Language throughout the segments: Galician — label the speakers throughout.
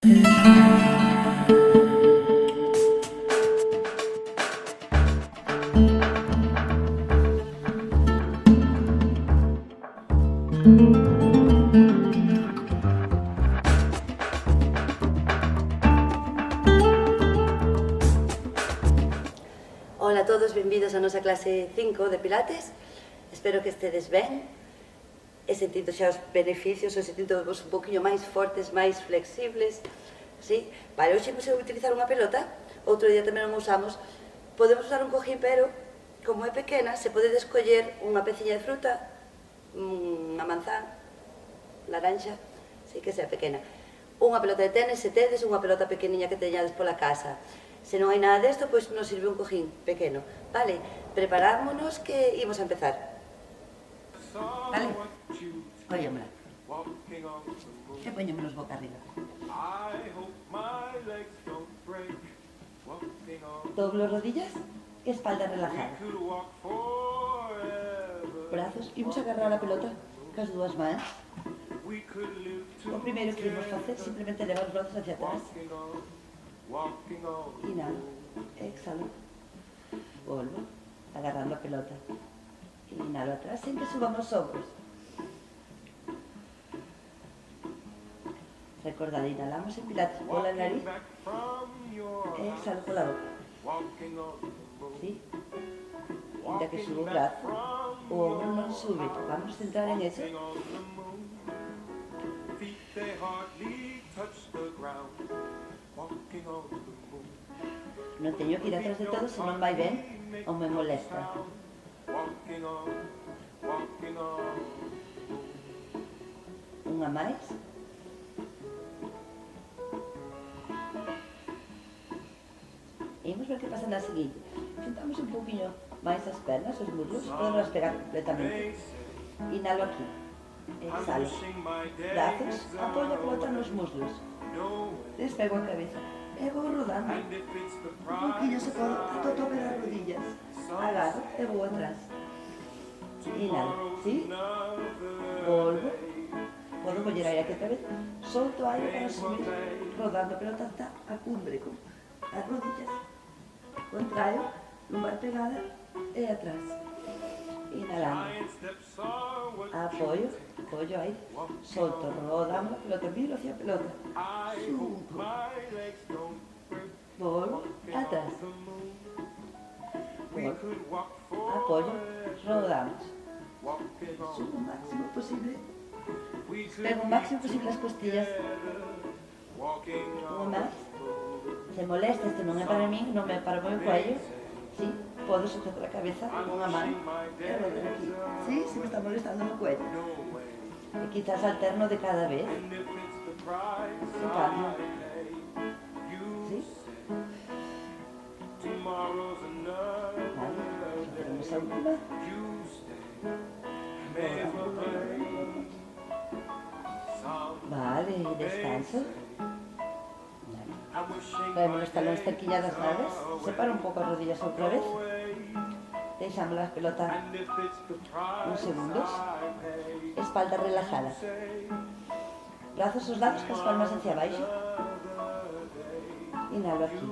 Speaker 1: Ola a todos, benvidos a nosa clase 5 de Pilates. Espero que estedes ben e sentindo xa os beneficios, ou sentindo vos un poquinho máis fortes, máis flexibles. Sí? Vale, hoxe vou utilizar unha pelota, outro día tamén non usamos. Podemos usar un cojín, pero como é pequena, se pode escoller unha peciña de fruta, unha manzán, laranxa, sí que sea pequena. Unha pelota de tenis, se tedes unha pelota pequeniña que teñades pola casa. Se non hai nada desto, pois nos sirve un cojín pequeno. Vale, preparámonos que imos a empezar. Vale, collémola. E poñémonos boca arriba. Doblo rodillas e espalda relajada. Brazos, imos a agarrar a pelota cas dúas mans. O primeiro que imos facer, simplemente levar os brazos hacia atrás. Inhalo, exhalo, volvo, agarrando a pelota. Inhalo atrás, sin que suban os hombros. Recordad, inhalamos en Pilates pola nariz, exhalo pola boca. ¿Sí? Inda que subo o brazo, o ombro non sube. Vamos a centrar en eso. Non teño que ir atrás de todo, se non vai ben ou me molesta. Unha máis. E imos ver que pasa na seguinte. Sentamos un poquinho máis as pernas, os muslos, podemos pegar completamente. Inhalo aquí. Exhalo. Brazos, apoio a pelota nos muslos. Despego a cabeza. E vou rodando. Un poquinho se pode ata o tope das rodillas. Agarro e vou atrás. Inhalo, ¿sí? Volvo. Podo coller aire aquí outra vez. Solto aire para subir, rodando a pelota hasta a cumbre con as rodillas. Contraio, lumbar pegada e atrás. Inhalando. Apoio, collo aire, solto, rodamos a pelota, viro hacia a pelota. Subo. Volvo, atrás. Volvo. Apoyo, rodamos. Subo o máximo posible. Pego o máximo posible as costillas. Unha máis. Se molesta, isto non é para min, non é para o meu cuello. Sí, podo sujetar a cabeza con unha man e rodar aquí. Sí, se me está molestando no cuello. E quizás alterno de cada vez. En cambio. Sí. Vale, tenemos a última. Vale, descanso. Traemos los talones cerquilla das nalgas. Separa un pouco as rodillas outra vez. Deixamos a pelota uns segundos. Espalda relajada. Brazos aos lados, cas palmas hacia abaixo. Inhalo aquí.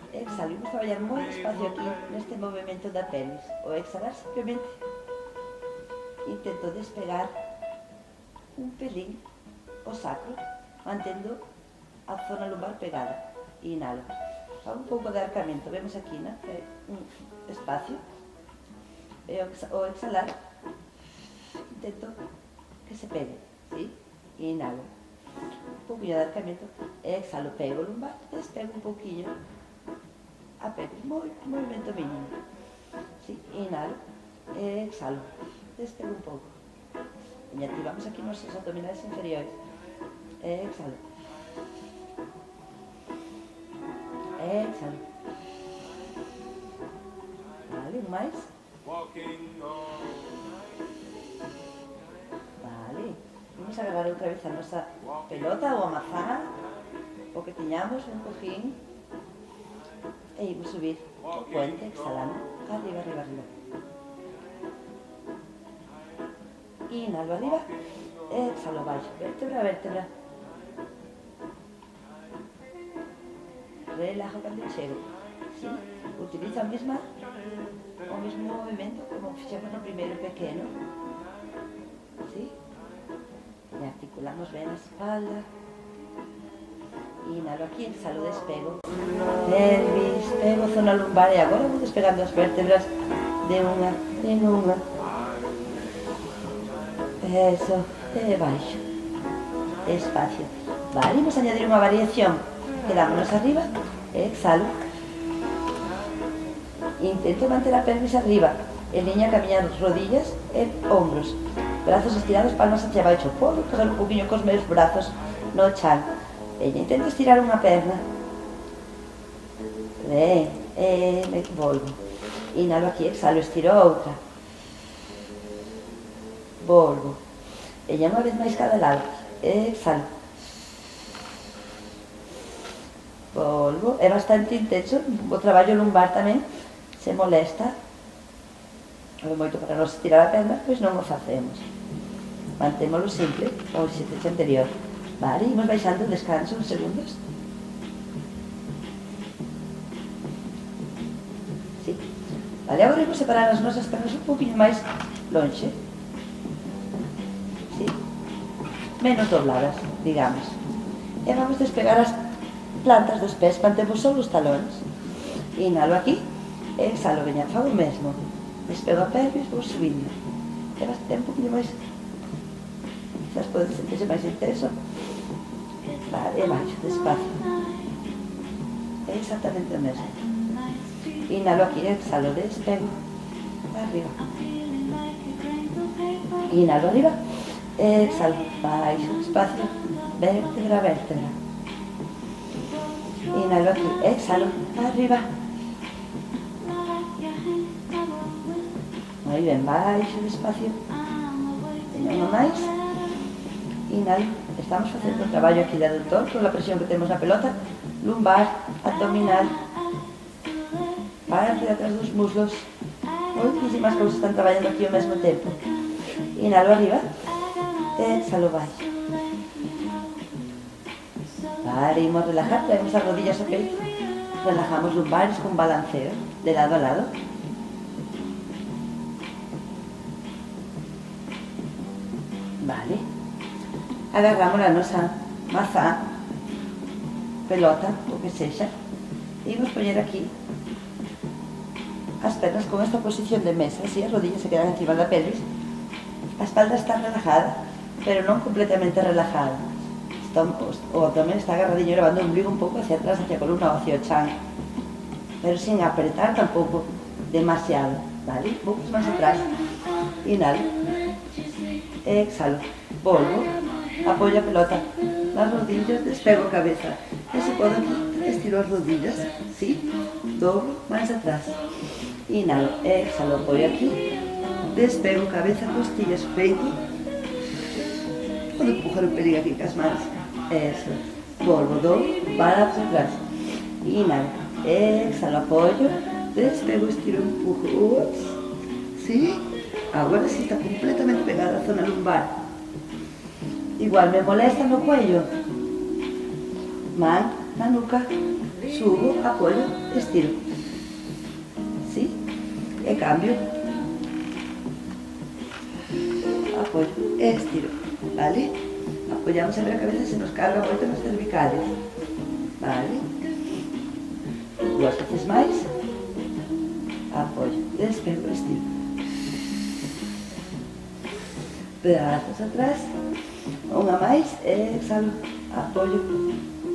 Speaker 1: Exhalo. Imos traballar moi despacio aquí neste movimento da pelvis. O exhalar simplemente intento despegar un pelín o sacro, mantendo a zona lumbar pegada. Inhalo. Hago un pouco de arcamento. Vemos aquí, ¿no? Un espacio. O exhalar, intento que se pegue, ¿sí? Inhalo. Un pouquinho de arcamento. Exhalo, pego o lumbar, despego un pouquinho. A pelvis, movimento mínimo. ¿Sí? Inhalo. Exhalo. Despego un pouco. E activamos aquí nosos abdominales inferiores. Exhalo. Exhalo. Vale, un máis. Vale. Vamos a agarrar outra vez a nosa pelota ou a mazá, o que tiñamos, un cojín. E imos subir o puente, exhalando. Arriba, arriba, arriba. Inhalo arriba, exhalo baixo, vértebra a vértebra. relajo cando chego. Sí? Utiliza o mesmo movimento como fixemos no primeiro pequeno. Sí? E articulamos ben a espalda. Inhalo aquí, exhalo, despego. Pelvis, pego zona lumbar e agora vou despegando as vértebras de unha en unha. Eso, e baixo. Espacio. Vale, imos añadir unha variación. Quedámonos arriba, exhalo. Intento manter a pelvis arriba, en liña camiñando rodillas e hombros. Brazos estirados, palmas hacia baixo. Podo tocar un poquinho cos meus brazos no chan. Veña, intento estirar unha perna. Ben, me volvo. Inhalo aquí, exhalo, estiro outra. Volvo. Veña, unha vez máis cada lado. Exhalo. Volvo. É bastante intenso. O traballo lumbar tamén se molesta. É moito para nos estirar a perna, pois non o facemos. Mantémolo simple, como o exercicio anterior. Vale, imos baixando, descanso uns segundos. Sí. Vale, agora imos separar as nosas pernas un poquinho máis lonxe. Sí. Menos dobladas, digamos. E vamos despegar as plantas dos pés, mantemos só os talóns. Inhalo aquí, exhalo, veña, fago o mesmo. Despego a pelvis, vou subindo. É bastante un poquinho máis, quizás pode sentirse máis intenso. Vale, e baixo, despacio. É exactamente o mesmo. Inhalo aquí, exhalo, despego. Arriba. Inhalo arriba, exhalo, baixo, despacio. Vértebra a vértebra. Inhalo aquí, exhalo, arriba. Moi ben, baixo, despacio. Teño unha máis. Inhalo. Estamos facendo un traballo aquí de aductor con a presión que temos na pelota, lumbar, abdominal, parte de atrás dos muslos. Moitísimas cousas están traballando aquí ao mesmo tempo. Inhalo arriba, exhalo baixo. Vale, imos relajar, traemos as rodillas ao peito, relajamos lumbares con balanceo, de lado a lado. Vale. Agarramos a nosa mazá, pelota, o que sexa, e imos poñer aquí as pernas con esta posición de mesa, así as rodillas se quedan encima da pelvis, a espalda está relajada, pero non completamente relajada. O abdomen está agarradiño, levando o ombligo un pouco hacia atrás, hacia a columna ou hacia o chan, pero sin apretar tampouco demasiado, vale? Un pouco máis atrás, inhalo, exhalo, volvo. Apoyo a pelota nas rodillas, despego a cabeza. E se podo aquí, estiro as rodillas, sí? Doblo, máis atrás. Inhalo, exhalo, apoio aquí. Despego cabeza, costillas, peito. Podo empujar un pelín aquí cas mans. Eso. Volvo, doblo, para atrás. Inhalo, exhalo, apoio. Despego, estiro, empujo. Ups. Sí? Agora sí está completamente pegada a zona lumbar. Igual me molesta no cuello. Man, na nuca, subo, apoio, estiro. ¿Sí? E cambio. Apoio, estiro. ¿Vale? Apoyamos sempre a cabeza, se nos carga moito nas cervicales. ¿Vale? Duas veces máis. Apoio, despego, estiro. Brazos atrás. Unha máis, exhalo, apoio,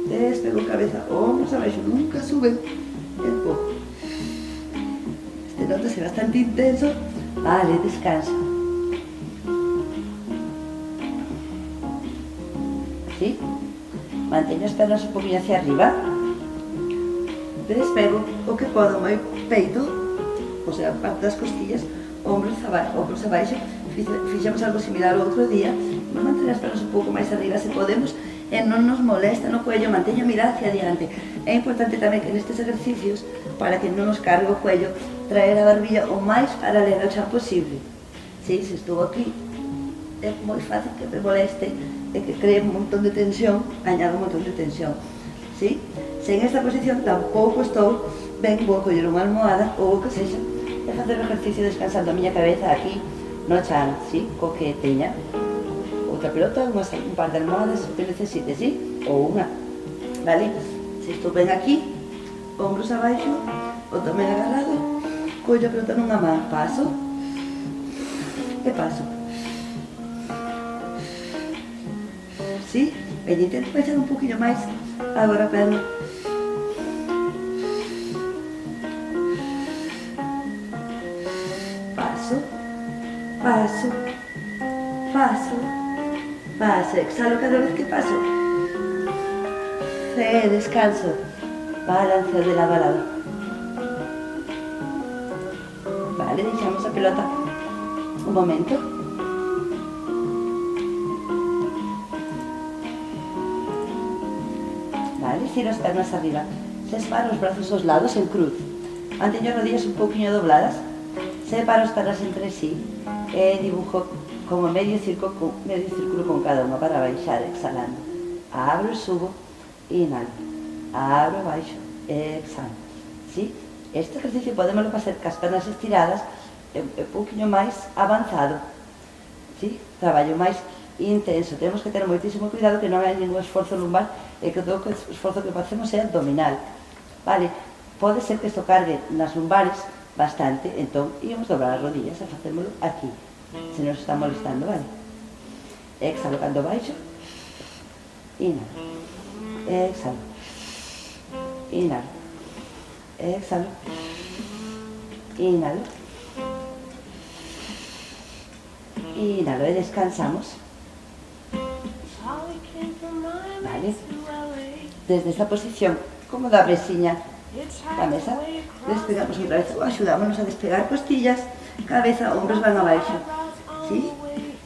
Speaker 1: despego cabeza, ombros abaixo, nunca suben, empujo. Este nota-se bastante intenso, vale, descansa. ¿Sí? Manteño as pernas un poquinho hacia arriba, despego o que podo, meu peito, o sea, parte das costillas, ombros abaixo, fixemos algo similar o outro día. Vamos manter as pernas un pouco máis arriba se podemos e non nos molesta no cuello, manteño a mirada hacia adiante. É importante tamén que nestes exercicios, para que non nos cargue o cuello, traer a barbilla o máis paralela ao chan posible. Si, se estou aquí, é moi fácil que me moleste e que cree un montón de tensión, añado un montón de tensión. Si? Se en esta posición tampouco estou ben, vou coller unha almohada ou o que sexa e facer o exercicio descansando a miña cabeza aquí no chan, sí? Co que teña outra pelota, un par de almohadas que necesite, sí? Ou unha, vale? Se estou ben aquí, ombros abaixo, o tamén agarrado, collo a pelota nunha man, paso e paso. Sí? E intento baixar un poquinho máis agora a perna. Paso, paso, paso, paso, exhalo cada vez que paso. Descanso, balanceo de lado a lado. Vale, deixamos a pelota un momento. Vale, estiro as pernas arriba. Separo os brazos aos lados en cruz. Manteño as rodillas un pouquinho dobladas. Separo as pernas entre sí e dibujo como medio círculo con cada unha para baixar, exhalando. Abro e subo, inhalo. Abro, baixo, exhalo. ¿Sí? Este ejercicio podémoslo facer cas pernas estiradas e un pouquinho máis avanzado. ¿Sí? Traballo máis intenso. Temos que ter moitísimo cuidado que non hai ningún esforzo lumbar e que todo o esforzo que facemos é abdominal. Vale? Pode ser que isto cargue nas lumbares bastante, entón íamos dobrar as rodillas e facémolo aquí, se nos está molestando, vale? Exhalo cando baixo, inhalo, exhalo, inhalo, exhalo, inhalo, inhalo e descansamos. Vale? Desde esta posición, como da bresiña da mesa, despegamos outra vez, axudámonos a despegar costillas, cabeza, hombros van abaixo, ¿sí?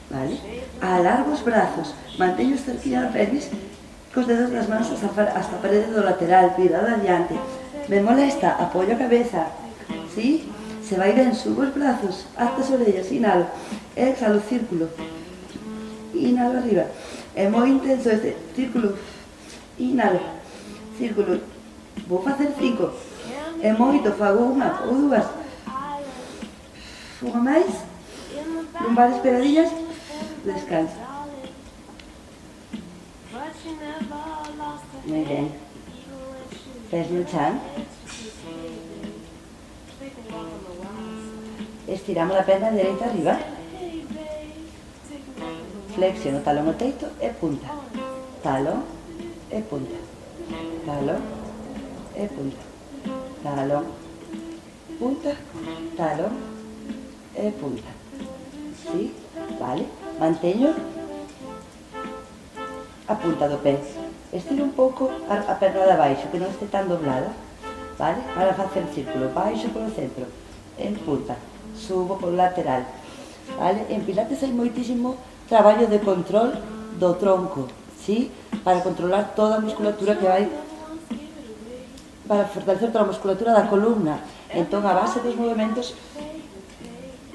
Speaker 1: Vale? Alargo os brazos, manteño cerquilla da pelvis, cos dedos das mans hasta a parede do lateral, virado adiante. Me molesta, apoio a cabeza, ¿sí? Se vai ben, subo os brazos, hasta as orellas, inhalo, exhalo, círculo, inhalo arriba. É moi intenso este círculo, inhalo, círculo. Vou facer 5. É moito, fago unha ou dúas. Unha máis. Lumbares pegadillas. Descanso. Moi ben. Pés no chan. Estiramos a perna dereita arriba. Flexiono talón o teito e punta. Talón e punta. Talón e punta. Talón, punta, talón e punta. ¿Sí? Vale? Manteño a punta do pé. Estiro un pouco a perna de abaixo, que non este tan doblada. Vale? Para facer círculo. Baixo polo centro. En punta. Subo polo lateral. Vale? En pilates hai moitísimo traballo de control do tronco. ¿Sí? Para controlar toda a musculatura que vai, para fortalecer toda a musculatura da columna. Entón, a base dos movimentos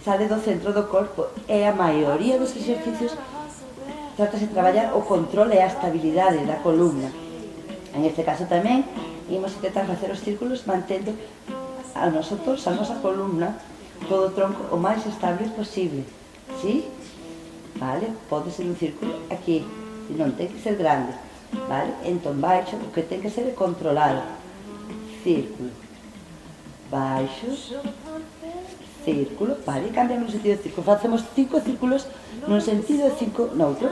Speaker 1: sale do centro do corpo e a maioría dos exercicios trátase de traballar o control e a estabilidade da columna. En este caso tamén, imos intentar facer os círculos mantendo a noso torso, a nosa columna, todo o tronco o máis estable posible. ¿Sí? Vale? Pode ser un círculo aquí, non ten que ser grande. Vale? Entón, baixo, o que ten que ser é controlado. Círculo, baixo, círculo, vale, cambiamos o sentido de círculo, facemos 5 círculos nun sentido e 5 noutro.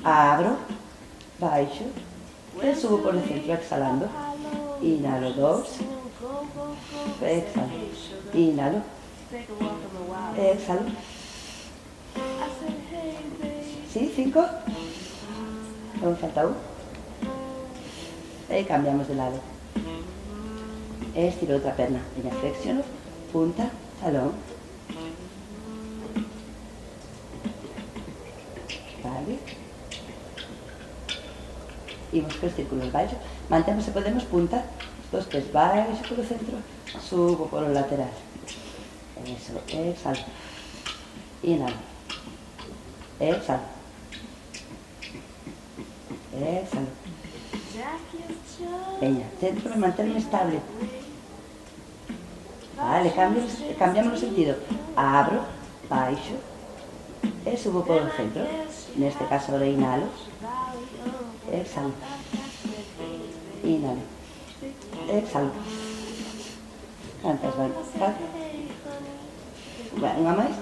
Speaker 1: Abro, baixo, e subo por o centro, exhalando. Inhalo 2, exhalo, inhalo, exhalo. ¿Sí? 5. Non falta un. E cambiamos de lado. Estiro outra perna, veña, flexiono, punta, talón. Vale. Imos cos círculos baixo. Mantemos, se podemos, punta, dos pés baixo polo centro, subo polo lateral. Eso, exhalo. Inhalo. Exhalo. Exhalo. Veña, centro de manterme estable. Vale, cambiamos o sentido. Abro, baixo, e subo por o centro. Neste caso, ahora inhalo. Exhalo. Inhalo. Exhalo. Cantas, vai. Unha máis.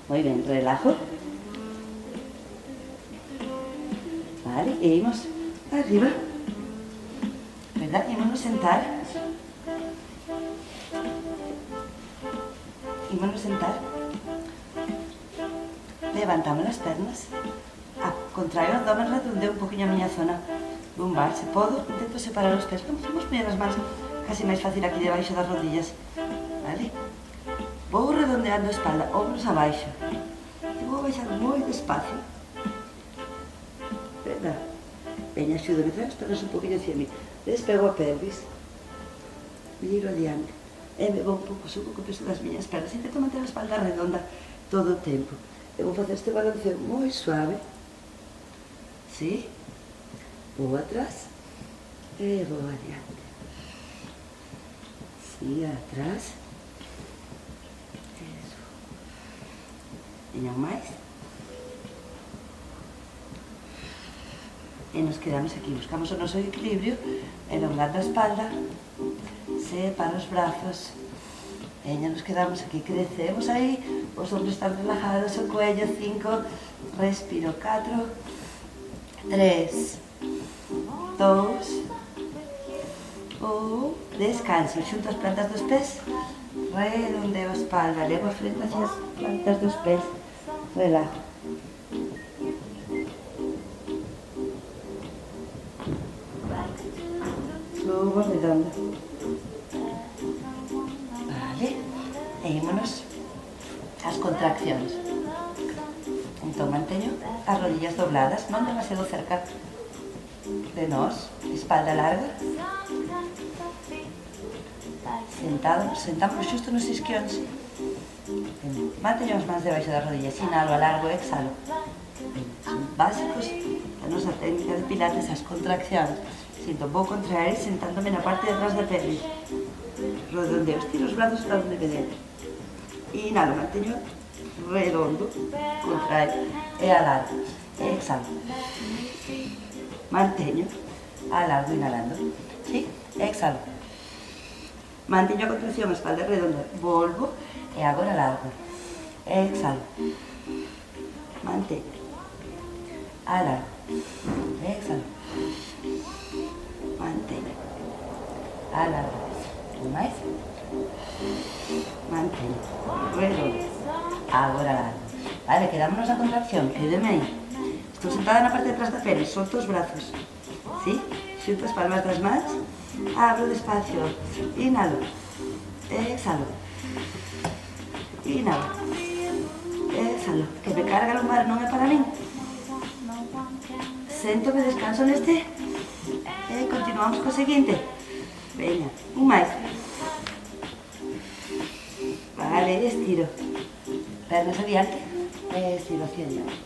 Speaker 1: Moi ben, relajo. Vale, e imos arriba. Verdad? Ímonos sentar. Ímonos sentar. Levantamos as pernas. Contraio o abdomen, redondeo un poquinho a miña zona lumbar. Se podo, intento separar os pés. Vamos poñer as mans casi máis fácil aquí debaixo das rodillas. Vale? Vou redondeando a espalda, ombros abaixo. E vou baixar moi despacio. Verdad? Veña, axúdame, trae as pernas un poquinho hacia mí. Despego a pelvis. Miro adiante. E me vou un pouco, subo co peso das miñas pernas. Intento manter a espalda redonda todo o tempo. E vou facer este balanceo moi suave. Sí? Vou atrás. E vou adiante. Sí, atrás. Eso. Veña máis. E nos quedamos aquí, buscamos o noso equilibrio, elongando a espalda, separa os brazos, veña, nos quedamos aquí, crecemos aí, os ombros están relajados, o cuello, 5, respiro, 4, 3, 2, 1, descanso, xunto as plantas dos pés, redondeo a espalda, levo a frente hacia as plantas dos pés, relajo. Subo redondo. Vale. E ímonos as contraccións. Entón, manteño as rodillas dobladas, non demasiado cerca de nós, espalda larga. Sentamos xusto nos isquións. Manteño as mans debaixo das rodillas, inhalo, alargo, exhalo. Son básicos da nosa técnica de pilates, as contraccións. Sinto, vou contraer sentándome na parte de atrás da pelvis. Redondeo, estiro os brazos para onde me den. Inhalo, manteño redondo, contrae e alargo. E exhalo. Manteño, alargo, inhalando. Sí? Exhalo. Manteño a contracción, espalda redonda. Volvo e agora alargo. Exhalo. Manteño. Alargo. Exhalo. Manteño. Alargo. Un máis. Manteño. Redondo. Agora alargo. Vale, quedámonos a contracción. Quédeme aí. Estou sentada na parte de atrás da pelvis. Solto os brazos. ¿Sí? Xunto as palmas das mans. Abro despacio. Inhalo. Exhalo. Inhalo. Exhalo. Que me carga a lumbar, non é para min. Sento, me descanso neste. E continuamos co seguinte. Veña, un máis. Vale, estiro. Pernas adiante. Estiro hacia adiante.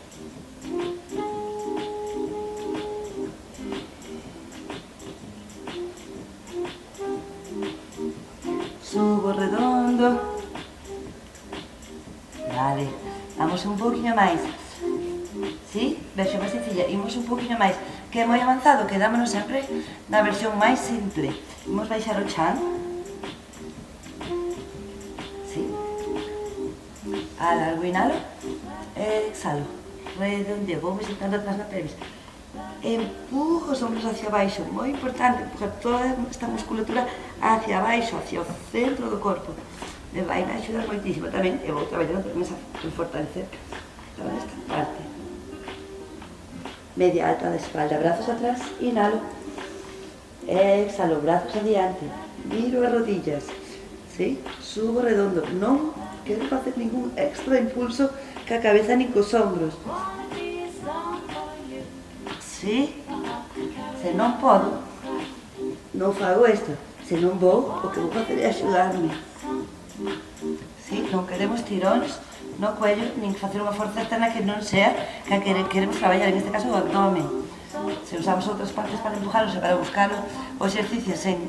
Speaker 1: Subo redondo. Vale, vamos un poquinho máis. ¿Sí? Versión máis sencilla. Imos un poquinho máis. Que é moi avanzado, quedámonos sempre na versión máis simple. Imos baixar o chan. ¿Sí? Alargo, inhalo. Exhalo. Redondeo. Vou sentando atrás na pelvis. Empujo os ombros hacia baixo. Moi importante, empujar toda esta musculatura hacia baixo, hacia o centro do corpo. Me vai me axudar moitísimo tamén. E vou traballando tamén en fortalecer toda esta parte. Media alta da espalda, brazos atrás, inhalo. Exhalo, brazos adiante. Miro as rodillas. ¿Sí? Subo redondo. Non quero facer ningún extra impulso ca cabeza nin cos ombros. ¿Sí? Se non podo, non fago isto. Se non vou, o que vou facer é axudarme. Sí, non queremos tiróns no cuello, nin facer unha forza externa que non sea que queremos traballar, en este caso o abdomen. Se usamos outras partes para empujarlos e para buscar o exercicio sen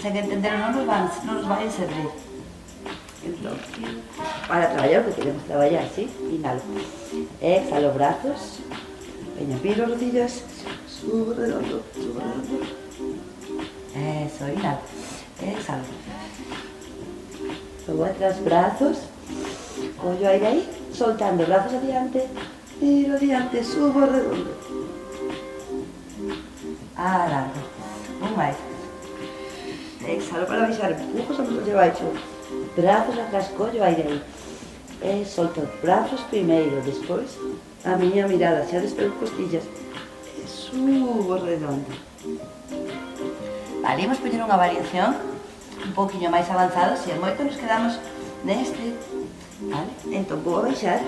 Speaker 1: entender non nos vai servir. Entón, para traballar o que queremos traballar, sí? Inhalo. Exhalo, brazos. Veña, piro rodillas. Subo redondo, subo redondo. Eso, inhalo. Exhalo. Luego atrás, brazos. Collo aire aí, soltando, brazos adiante. Tiro adiante, subo redondo. Alargo. Un máis. Exhalo para baixar, empujo os ombros de baixo. Brazos atrás, collo aire aí. Solto brazos primeiro, despois a miña mirada, xa despego costillas. Subo redondo. Vale, imos poñer unha variación un pouquiño máis avanzada, se é moito nos quedamos neste. Vale, entón vou baixar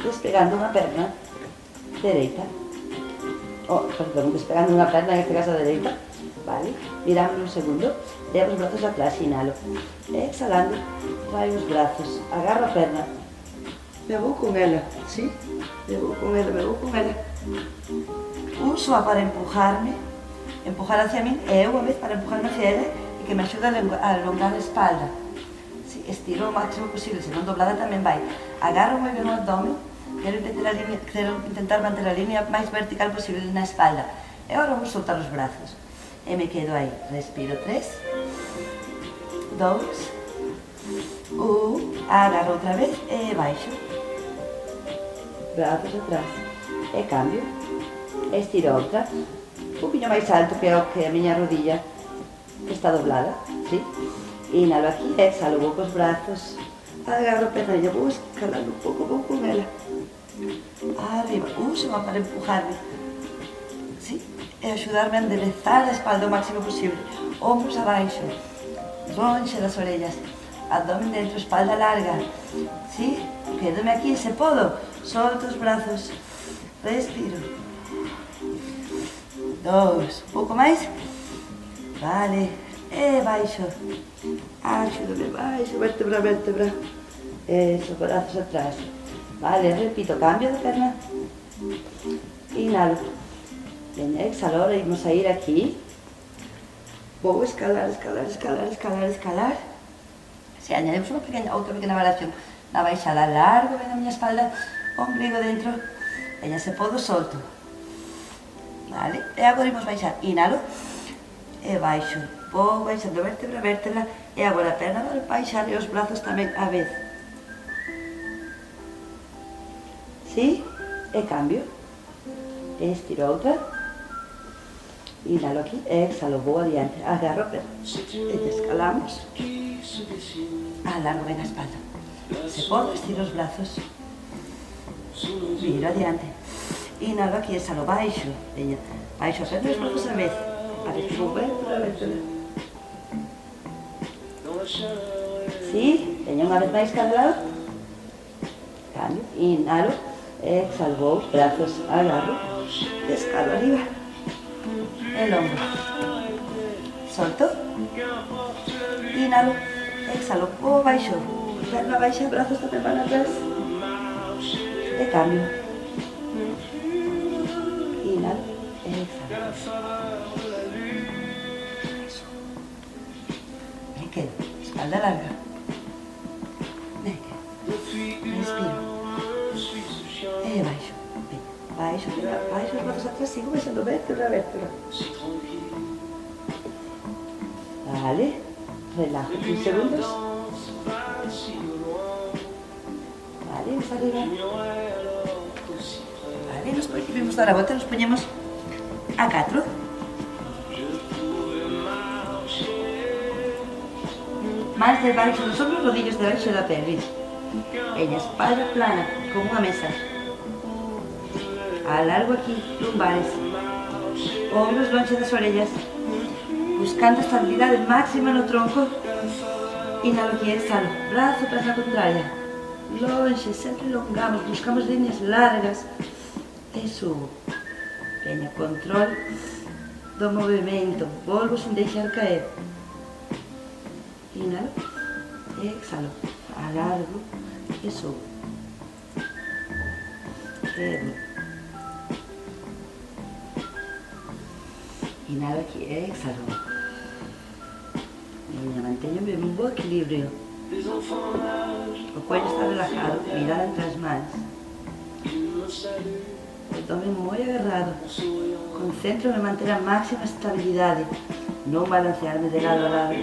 Speaker 1: despegando unha perna dereita. Perdón, despegando unha perna, en este caso dereita. Vale, miramos un segundo, levo os brazos atrás, inhalo. Exhalando, traio os brazos, agarro a perna. Me vou con ela, sí? Me vou con ela. Uso para empujarme, empujar hacia min, e eu a vez para empujarme hacia ela e que me axuda a alongar a espalda. Sí, estiro o máximo posible, senón doblada tamén vai. Agarro moi ben o abdomen, quero intentar manter a línea máis vertical posible na espalda. E agora vou soltar os brazos. E me quedo aí, respiro 3, 2, 1, agarro outra vez e baixo. Brazos atrás, e cambio, estiro outra, un poquinho máis alto que a miña rodilla, que está doblada, sí? Inhalo aquí, exhalo, vou cos brazos, agarro a perna, vou escalando un pouco, vou con ela. Arriba, uso para empujarme, sí? E axudarme a enderezar a espalda o máximo posible. Ombros abaixo, lonxe das orellas, abdomen dentro, espalda larga. Sí? Quédome aquí, se podo. Solto os brazos, respiro. 2, un pouco máis. Vale, e baixo. Axúdame, baixo, vértebra, vértebra. Eso, brazos atrás. Vale, repito, cambio de perna. Inhalo. Veña, exhalo, ahora imos a ir aquí. Vou escalar, escalar, escalar, escalar, escalar. Se añadimos outra pequena variación na baixada, largo, ven a miña espalda, ombligo dentro. Veña, se podo, solto. Vale, e agora imos baixar. Inhalo, e baixo. Vou baixando vértebra, vértebra, e agora a perna para baixar e os brazos tamén a vez. Sí? E cambio. Estiro outra. Inhalo aquí, exhalo, vou adiante, agarro a perna, e descalamos, alargo ben a espalda, se podo, estiro os brazos, viro adiante, inhalo aquí, exhalo, baixo, veña, baixo a perna e os brazos a vez que vou vértebra, vértebra, sí, veña unha vez máis cada lado, cambio, inhalo, exhalo, vou, brazos, agarro, descalo arriba, el hombro, solto, inhalo, exhalo, vou baixo, perna baixa, brazos tamén van atrás, e cambio, inhalo, exhalo, me quedo, espalda larga, me quedo, respiro, e baixo. Baixo, baixo, os brazos atrás, sigo baixando vértebra, vértebra. Vale, relajo, 15 segundos. Vale, vamos arriba. Vale, nos vimos dar a volta, nos poñemos a 4. Mans debaixo dos ombros, rodillos debaixo da pelvis. Veña, espalda plana, como unha mesa. Alargo aquí, lumbares, hombros longe das orellas, buscando estabilidade máxima no tronco. Inhalo aquí, exhalo, brazo, perna contraria, longe, sempre alongamos, buscamos líneas largas, e subo. Veña, control do movimento, volvo sin deixar caer. Inhalo, exhalo, alargo e subo. Inhalo aquí, exhalo. Manteño un buen equilibrio. O cuello está relajado, mirada entre as mans. O abdomen moi agarrado. Concentro en manter a máxima estabilidade, non balancearme de lado a lado.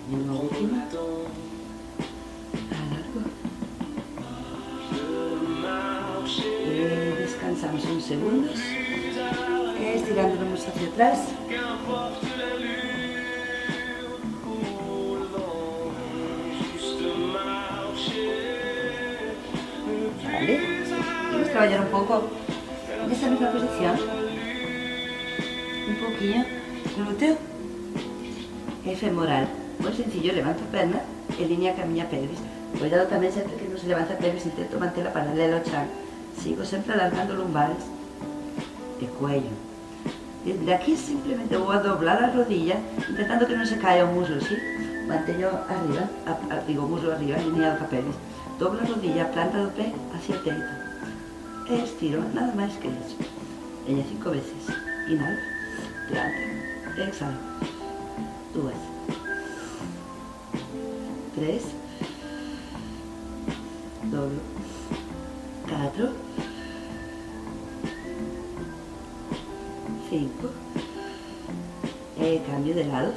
Speaker 1: E unha última. Alargo. E descansamos uns segundos. E estirándonos hacia atrás. Vale. Vamos a traballar un pouco nesa mesma posición. Un poquinho glúteo e femoral. Moi sencillo, levanto a perna e línea ca miña pelvis. Cuidado tamén sempre que non se levanta a pelvis, intento mantela paralela ao chan. Sigo sempre alargando lumbares e cuello. Desde aquí simplemente vou a doblar a rodilla, intentando que non se caia o muslo, ¿sí? Manteño arriba, digo muslo arriba, alineado ca pelvis. Doblo a rodilla, planta do pé hacia o teito. E estiro, nada máis que iso. Veña 5 veces. Inhalo, planta, exhalo. 2, 3, doblo, 4, 5, cambio de lado.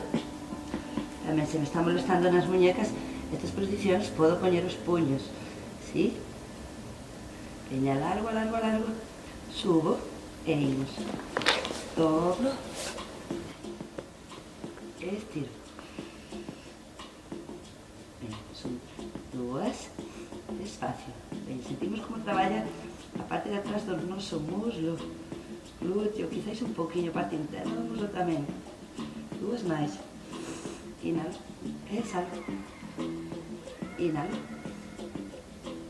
Speaker 1: Tamén se me está molestando nas muñecas estas posicións, podo poñer os puños, ¿sí? Veña largo, largo, largo, subo e imos. Doblo, estiro. Veña, son 2, despacio. Veña, sentimos como traballa a parte de atrás do noso muslo, glúteo, quizáis un poquinho, parte interna do muslo tamén. 2 máis. Inhalo, exhalo. Inhalo,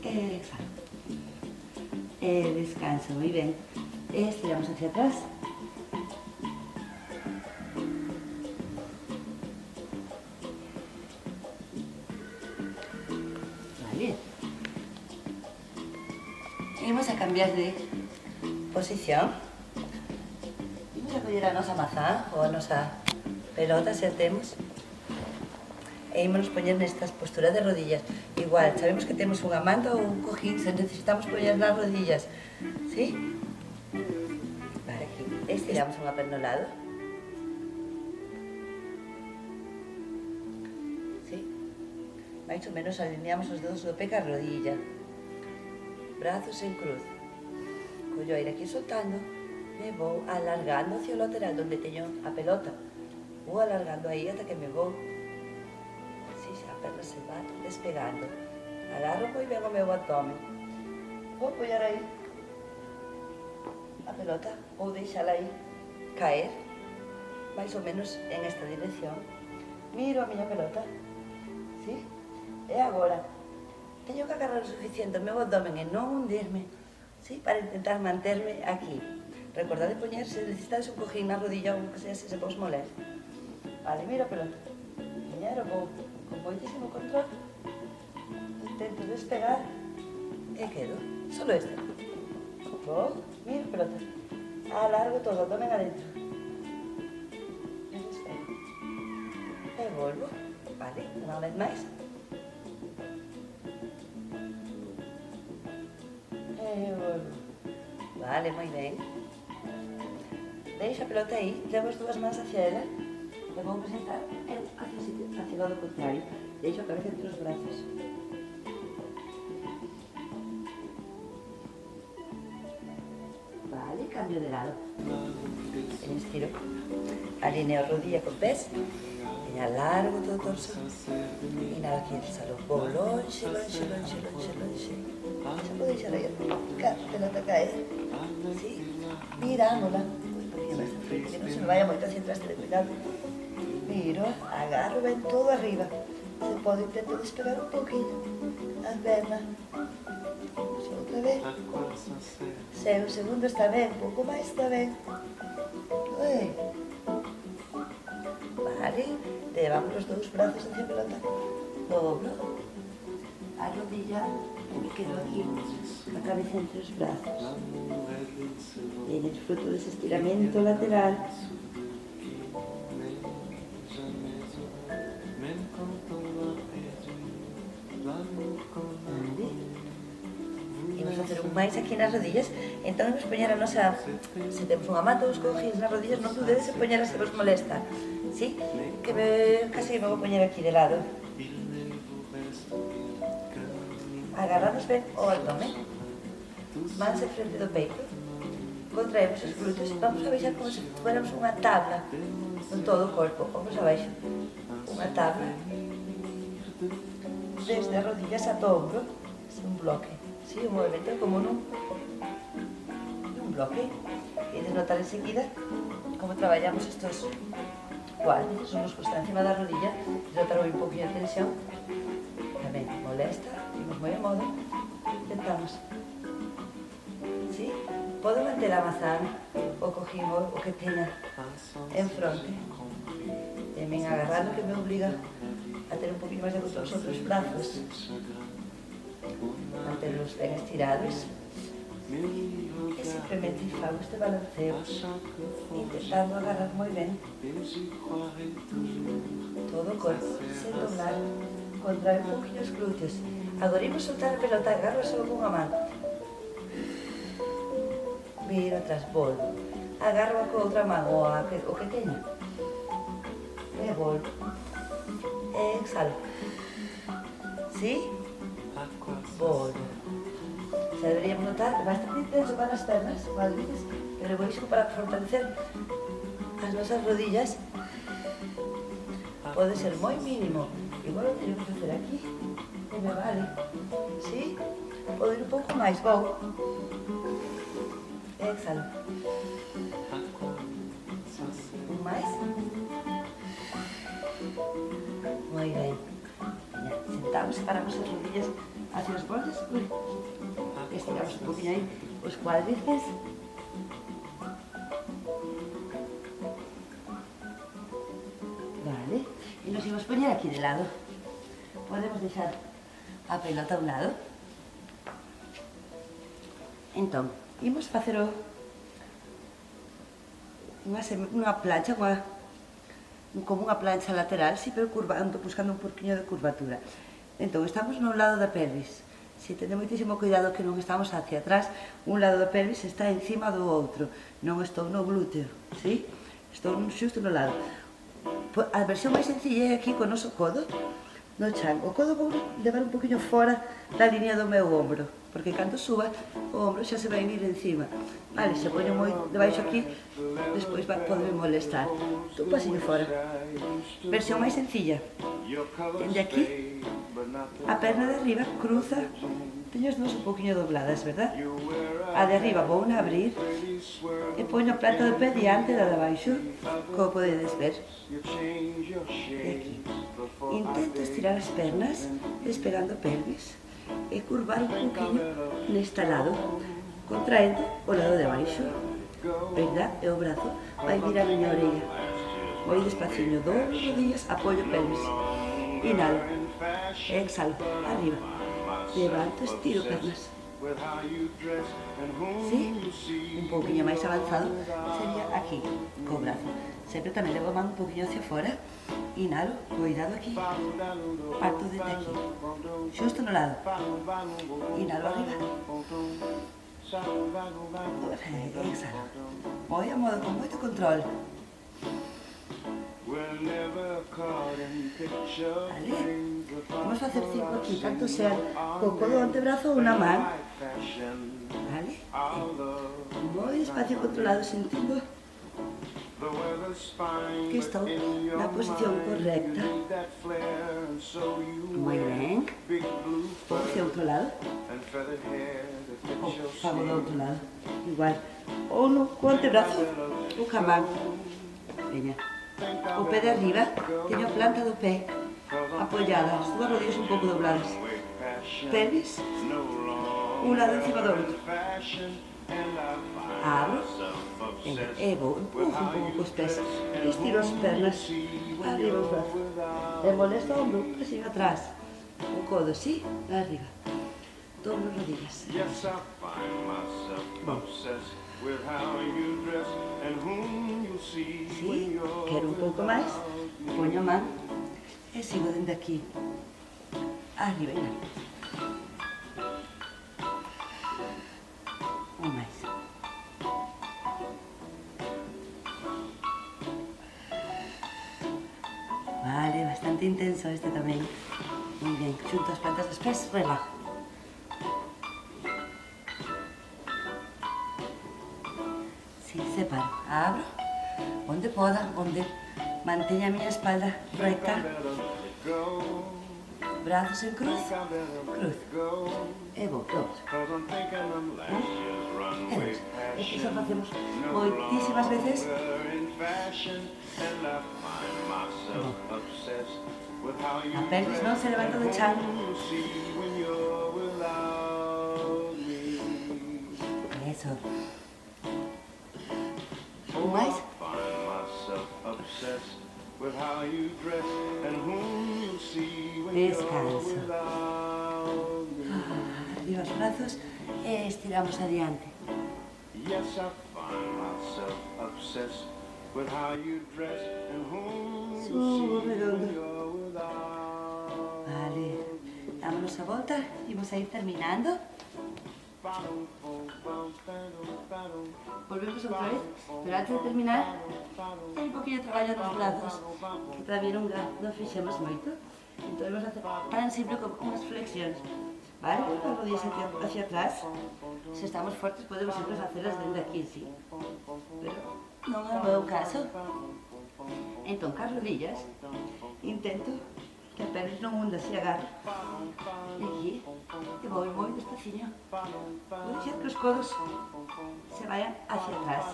Speaker 1: exhalo. Descanso, moi ben. Estiramos hacia atrás. Vale. Imos a cambiar de posición. Imos a coller a nosa mazá ou a nosa pelota, se a temos. E ímonos poñer nestas posturas de rodillas. Igual, sabemos que temos unha manta ou un cojín, se necesitamos poñer nas rodillas, ¿sí? Vale, aquí estiramos unha perna ao lado. ¿Sí? Mais ou menos alineamos os dedos do pé ca rodilla. Brazos en cruz. Collo aire aquí soltando e vou alargando hacia o lateral donde teño a pelota. Vou alargando aí ata que me vou. A perna se va despegando. Agarro moi ben o meu abdomen. Vou apoiar aí a pelota, vou deixala aí caer, máis ou menos en esta dirección. Miro a miña pelota, ¿sí? E agora, teño que agarrar o suficiente o meu abdomen e non hundirme, ¿sí? Para intentar manterme aquí. Recordad de poñer, se necesitades un cojín na rodilla ou que sea, se vos molesta. Vale, miro a pelota. Miñero, vou con moitísimo control, intento despegar e quedo, solo esta. Vou, miro pelota, alargo todo, abdomen adentro. E despego. E volvo, vale, unha vez máis. E volvo. Vale, moi ben. Deixa a pelota aí, levo as dúas mans hacia ela. E vou presentar hacia o lado contrario. Deixo a cabeza entre os brazos. Vale, cambio de lado. Estiro. Alineo rodilla con pés. Veña largo todo o torso. Inhalo aquí, exhalo. Vou longe, longe, longe, longe, longe. Se pode deixar aí a pelota caer. Sí. Mirámola. Que non se me vaya moito hacia atrás, ten cuidado. Miro, agarro ben todo arriba. Se pode, intento despegar un poquinho a perna. Outra vez. Se un segundo está ben, un pouco máis está ben. alguén, levamos os dous brazos hacia a pelota do ombro, a rodilla, me quedo aquí, a cabeza entre os brazos. E disfruto dese estiramento lateral. Imos facer un máis aquí nas rodillas, entón imos poñer a nosa, se temos unha manta ou uns cojíns nas rodillas, non dudedes en poñer se vos molesta, sí? Que casi me vou poñer aquí de lado. Agarrados ben o abdomen, mans en frente do peito, contraemos os glúteos, vamos a baixar como se fuéramos unha tabla con todo o corpo, vamos abaixo, unha tabla, desde as rodillas ata o ombro, un bloque, sí, un movimento como nun bloque, e de notar enseguida como traballamos estos cuádriceps, o músculo está encima da rodilla, de notar un poquinho de tensión, tamén molesta, imos moi a modo, intentamos, sí, podo manter a mazán, o cojín, o que teña en fronte, e men agarrando que me obliga a ter un poquinho máis de control sobre os brazos, manterlos ben estirados, e simplemente fago este balanceo, intentando agarrar moi ben todo o corpo, sen doblar, contraer un poquinho os glúteos. Agora imos soltar a pelota, agarro só con unha man, viro atrás, volvo, agarro con outra man, o que teña, e volvo, e exhalo, sí? Volvo. Se deberíamos notar bastante intenso para as pernas, cuádriceps, pero buenísimo para fortalecer as nosas rodillas. Pode ser moi mínimo, igual o teño que facer aquí, e me vale, sí? Podo ir un pouco máis, vou. Exhalo. Un máis. Moi ben. Sentamos, separamos as rodillas hacia os bordes, estiramos un poquinho aí os cuádriceps. Vale, e nos imos poñer aquí de lado. Podemos deixar a pelota a un lado. Entón, imos facer unha plancha, como unha plancha lateral, si, pero curvando, buscando un pouquinho de curvatura. Entón, estamos no lado da pelvis. Si tende moitísimo cuidado que non estamos hacia atrás, un lado da pelvis está encima do outro. Non estou no glúteo, si? Estou xusto no lado. A versión máis sencilla é aquí co noso codo no chan. O codo vou levar un poquinho fora da línea do meu ombro, porque cando suba, o ombro xa se vai vir encima. Vale, se poño moi debaixo aquí, despois pode molestar. Un pasiño fora. Versión máis sencilla. Dende aquí, a perna de arriba cruza, teño as dúas un poquinho dobladas, verdad? A de arriba vou na abrir e poño a planta do pé diante da de abaixo, como podedes ver. E aquí. Intento estirar as pernas, despegando a pelvis, e curvar un poquinho neste lado, contraendo o lado de abaixo, verdad? E o brazo vai vir a miña orella. Moi despaciño, doblo rodillas, apoio pelvis. Inhalo, exhalo, arriba, levanto, estiro pernas. Sí? Un pouquinho máis avanzado sería aquí, co brazo. Sempre tamén levo a man un pouquinho hacia fora. Inhalo, cuidado aquí, parto desde aquí, xusto no lado. Inhalo arriba. Exhalo. Moi a modo, con moito control. Vale, vamos facer 5 aquí, tanto sean co codo o antebrazo ou unha man. Vale, moi despacio controlado, sentindo que estou na posición correcta. Moi ben. Vou hacia outro lado. Ou fago do outro lado, igual. Ou no co antebrazo ou ca man. Veña. O pé de arriba, teño a planta do pé apoiada, as dúas rodillas un pouco dobladas. Pelvis, un lado encima do outro. Abro, Venga, empujo un pouco cos pés. Estiro as pernas. Arriba os brazos. E molesta o ombro, presión atrás. O codo, sí, arriba. Doblo rodillas. Bom. Sí, quero un pouco máis. Poño a man e sigo dende aquí. Arriba, venga. Un máis. Vale, bastante intenso este tamén. Muy bien, xunto as plantas dos pés, relajo. Sí, separo, abro, onde poda, onde manteña a miña espalda recta. Brazos en cruz, cruz. E vou, dous. E dous. Iso facemos moitísimas veces. A pelvis non se levanta do chan. Eso. Un máis. Descanso. Arriba os brazos e estiramos adiante. Subo redondo. Vale. Dámonos a volta. Imos a ir terminando. Volvemos outra vez, pero antes de terminar hai un poquinho de traballo nos brazos que todavía non fixemos moito, entón vamos a hacer tan simple como unhas flexións, vale? As rodillas hacia atrás, se estamos fortes podemos sempre facelas dende aquí, sí, pero non é o meu caso. Entón, cas rodillas intento que a pelvis non hunda, se agarra e aquí, e vou moi despaciño. Vou deixar que os codos se vayan hacia atrás,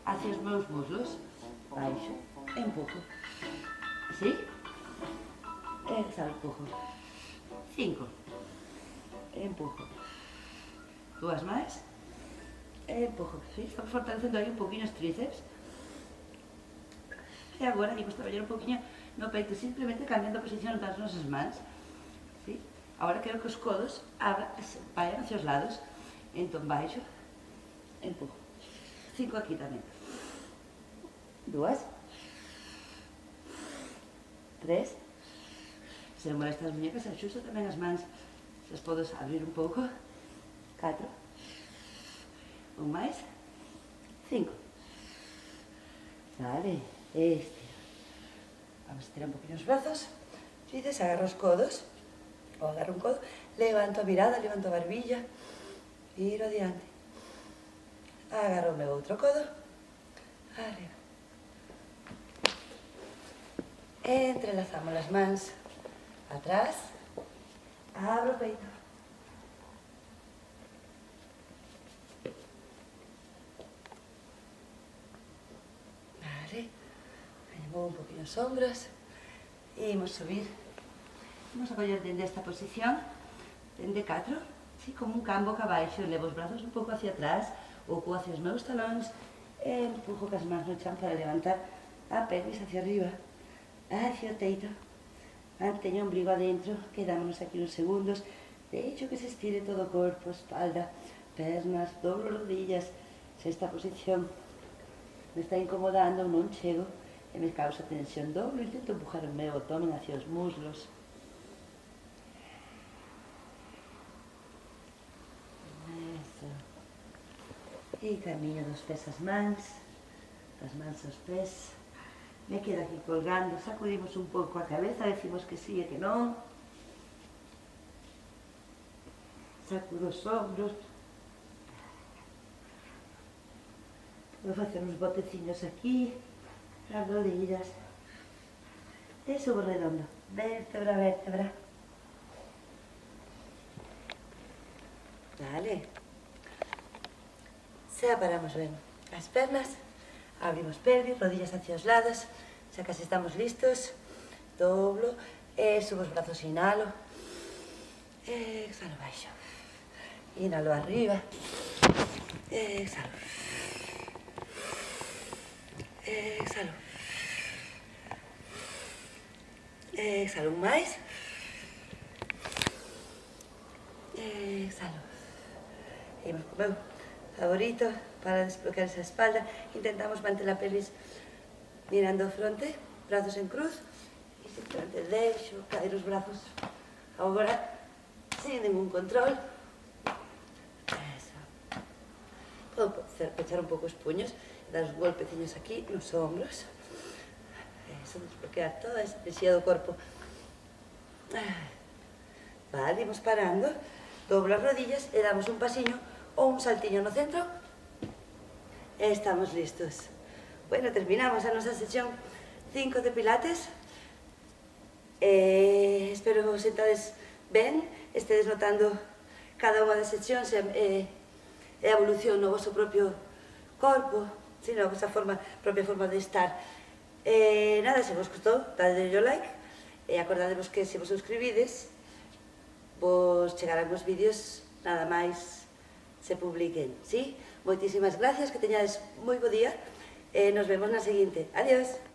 Speaker 1: hacia os meus muslos, baixo, empujo, ¿sí? Exhalo, empujo, 5, empujo, 2 máis, empujo, ¿sí? Estamos fortalecendo aí un poquinho os tríceps, e agora imos traballar un poquinho no peito, simplemente cambiando a posición das nosas mans, ¿sí? Ahora quero que os codos vayan hacia os lados, entón baixo, empujo, 5 aquí tamén, 2, 3, se me molestan as muñecas, axusto tamén as mans, se as podo abrir un pouco, 4, un máis, 5, vale, estiro. Vamos a estirar un poquinho os brazos, dices, agarro os codos, ou agarro un codo, levanto a mirada, levanto a barbilla, tiro adiante, agarro o meu outro codo, arriba, entrelazamos as mans, atrás, abro o peito, vale, muevo un poquinho os ombros e imos subir. Vamos a coller dende esta posición, dende 4, así como un can boca abaixo, levo os brazos un pouco hacia atrás, o cu hacia os meus talóns, e empujo cas mans no chan para levantar a pelvis hacia arriba, hacia o teito, manteño o ombligo adentro, quedámonos aquí uns segundos, deixo que se estire todo o corpo, espalda, pernas, doblo rodillas, se esta posición me está incomodando, non chego, e me causa tensión doble, intento empujar o meu abdomen hacia os muslos. Eso. E camiño dos pés ás mans, das mans aos pés. Me quedo aquí colgando, sacudimos un pouco a cabeza, decimos que sí e que non. Sacudo os ombros. Vou facer uns boteciños aquí. As rodillas, e subo redondo, vértebra a vértebra. Vale. Separamos ben as pernas, abrimos pelvis, rodillas hacia os lados, xa casi estamos listos, doblo, e subo os brazos, inhalo, exhalo baixo, inhalo arriba, exhalo. Exhalo. Exhalo un máis. Exhalo. Imos co meu favorito para desbloquear esa espalda. Intentamos manter a pelvis mirando fronte, brazos en cruz. E simplemente deixo caer os brazos. Agora, sin ningún control. Eso. Podo pechar un pouco os puños, dar os golpeciños aquí nos ombros. Eso, desbloquear toda esa enerxía do corpo. Vale, imos parando. Doblo as rodillas e damos un pasiño ou un saltiño no centro. E estamos listos. Bueno, terminamos a nosa sesión 5 de pilates. Espero que vos sentades ben, estedes notando cada unha das sesións e a evolución no vosso propio corpo, sino a vosa propia forma de estar. Nada, se vos gustou, dadle o like e acordadevos que se vos suscribides vos chegarán os vídeos nada máis se publiquen, sí? Moitísimas gracias, que teñades moi bo día e nos vemos na seguinte. Adiós!